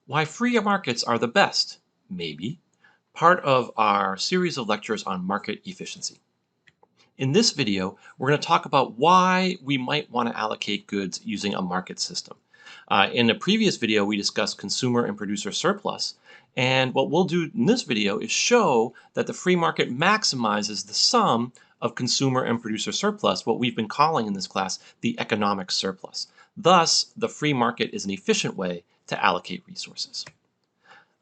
Why free markets are the best, maybe, part of our series of lectures on market efficiency. In this video, we're going to talk about why we might want to allocate goods using a market system. In a previous video, we discussed consumer and producer surplus, and what we'll do in this video is show that the free market maximizes the sum of consumer and producer surplus, what we've been calling in this class the economic surplus. Thus, the free market is an efficient way to allocate resources.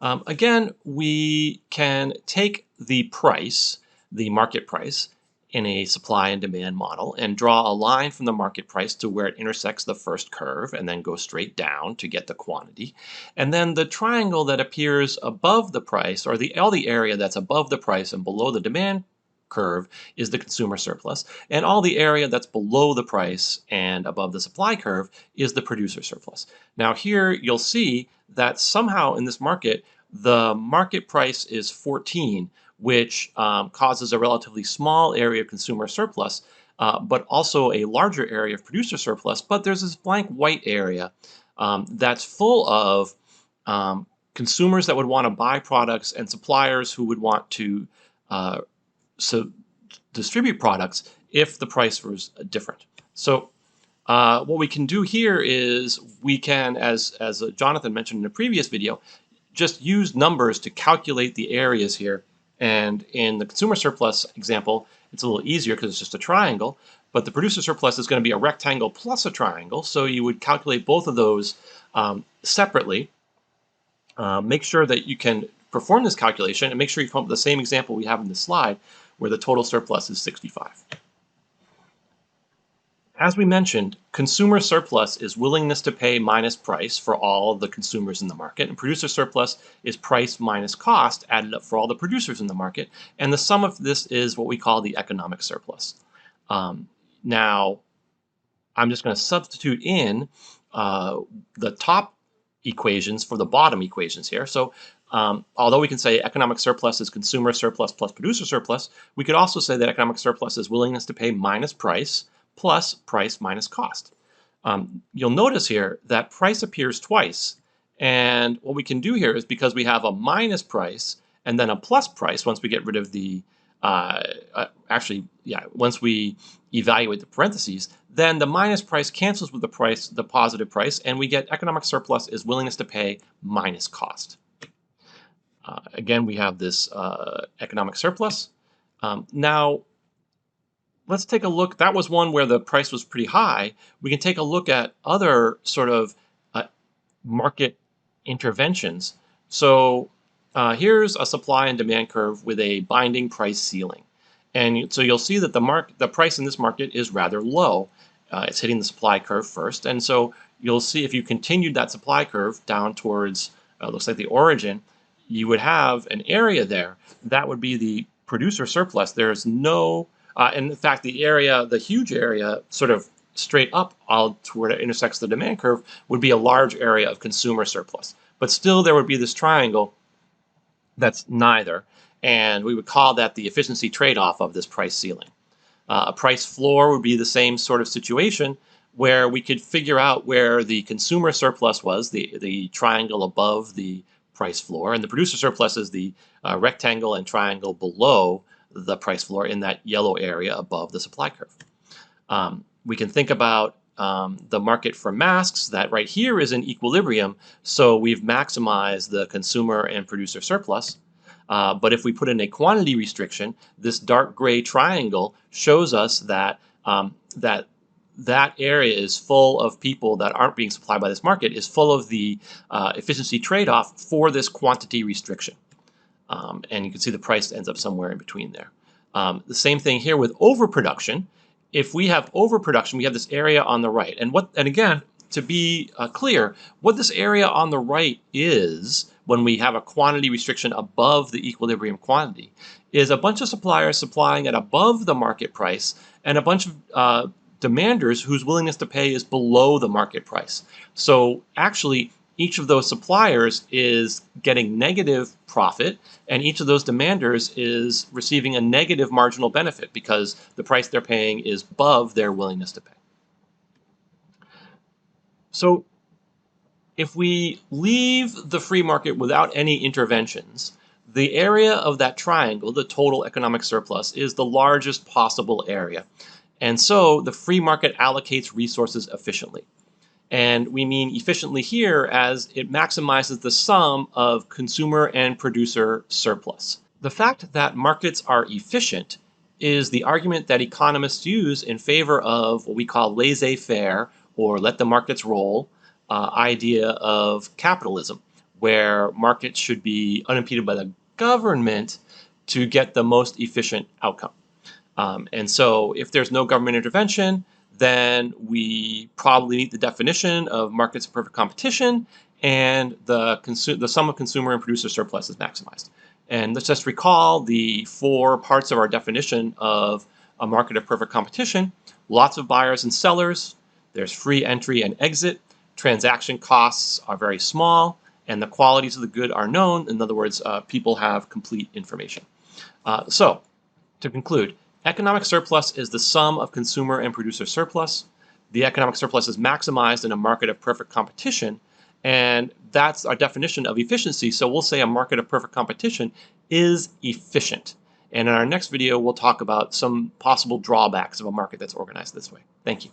Again, we can take the price, the market price, in a supply and demand model and draw a line from the market price to where it intersects the first curve and then go straight down to get the quantity. And then the triangle that appears above the price, or all the area that's above the price and below the demand curve, is the consumer surplus, and all the area that's below the price and above the supply curve is the producer surplus. Now here you'll see that somehow in this market, the market price is 14, which causes a relatively small area of consumer surplus, but also a larger area of producer surplus. But there's this blank white area that's full of consumers that would want to buy products and suppliers who would want to distribute products if the price was different. So what we can do here is we can, as Jonathan mentioned in a previous video, just use numbers to calculate the areas here. And in the consumer surplus example, it's a little easier because it's just a triangle, but the producer surplus is going to be a rectangle plus a triangle. So you would calculate both of those separately. Make sure that you can perform this calculation and make sure you come up with the same example we have in this slide where the total surplus is 65. As we mentioned, consumer surplus is willingness to pay minus price for all the consumers in the market, and producer surplus is price minus cost added up for all the producers in the market, and the sum of this is what we call the economic surplus. Now, I'm just going to substitute in the top equations for the bottom equations here. So although we can say economic surplus is consumer surplus plus producer surplus, we could also say that economic surplus is willingness to pay minus price plus price minus cost. You'll notice here that price appears twice. And what we can do here is, because we have a minus price and then a plus price once we get rid of the, once we evaluate the parentheses, then the minus price cancels with the positive price, and we get economic surplus is willingness to pay minus cost. Again, we have this economic surplus. Now, let's take a look. That was one where the price was pretty high. We can take a look at other sort of market interventions. So here's a supply and demand curve with a binding price ceiling. And so you'll see that the price in this market is rather low. It's hitting the supply curve first. And so you'll see if you continued that supply curve down towards, looks like the origin, you would have an area there. That would be the producer surplus. There's no and in fact, the huge area sort of straight up all to where it intersects the demand curve would be a large area of consumer surplus. But still there would be this triangle that's neither. And we would call that the efficiency trade-off of this price ceiling. A price floor would be the same sort of situation where we could figure out where the consumer surplus was, the triangle above the price floor, and the producer surplus is the rectangle and triangle below the price floor in that yellow area above the supply curve. We can think about the market for masks, that right here is in equilibrium, so we've maximized the consumer and producer surplus. But if we put in a quantity restriction, this dark gray triangle shows us that that area is full of people that aren't being supplied by this market, is full of the efficiency trade-off for this quantity restriction. And you can see the price ends up somewhere in between there. The same thing here with overproduction. If we have overproduction, we have this area on the right. And again, to be clear, what this area on the right is when we have a quantity restriction above the equilibrium quantity is a bunch of suppliers supplying at above the market price and a bunch of demanders whose willingness to pay is below the market price. So actually, each of those suppliers is getting negative profit, and each of those demanders is receiving a negative marginal benefit because the price they're paying is above their willingness to pay. So If we leave the free market without any interventions, the area of that triangle, the total economic surplus, is the largest possible area. And so the free market allocates resources efficiently. And we mean efficiently here as it maximizes the sum of consumer and producer surplus. The fact that markets are efficient is the argument that economists use in favor of what we call laissez-faire, or let the markets roll, idea of capitalism, where markets should be unimpeded by the government to get the most efficient outcome. And so if there's no government intervention, then we probably meet the definition of markets of perfect competition, and the sum of consumer and producer surplus is maximized. And let's just recall the 4 parts of our definition of a market of perfect competition. Lots of buyers and sellers. There's free entry and exit. Transaction costs are very small, and the qualities of the good are known. In other words, people have complete information. So, to conclude, economic surplus is the sum of consumer and producer surplus. The economic surplus is maximized in a market of perfect competition, and that's our definition of efficiency. So we'll say a market of perfect competition is efficient. And in our next video, we'll talk about some possible drawbacks of a market that's organized this way. Thank you.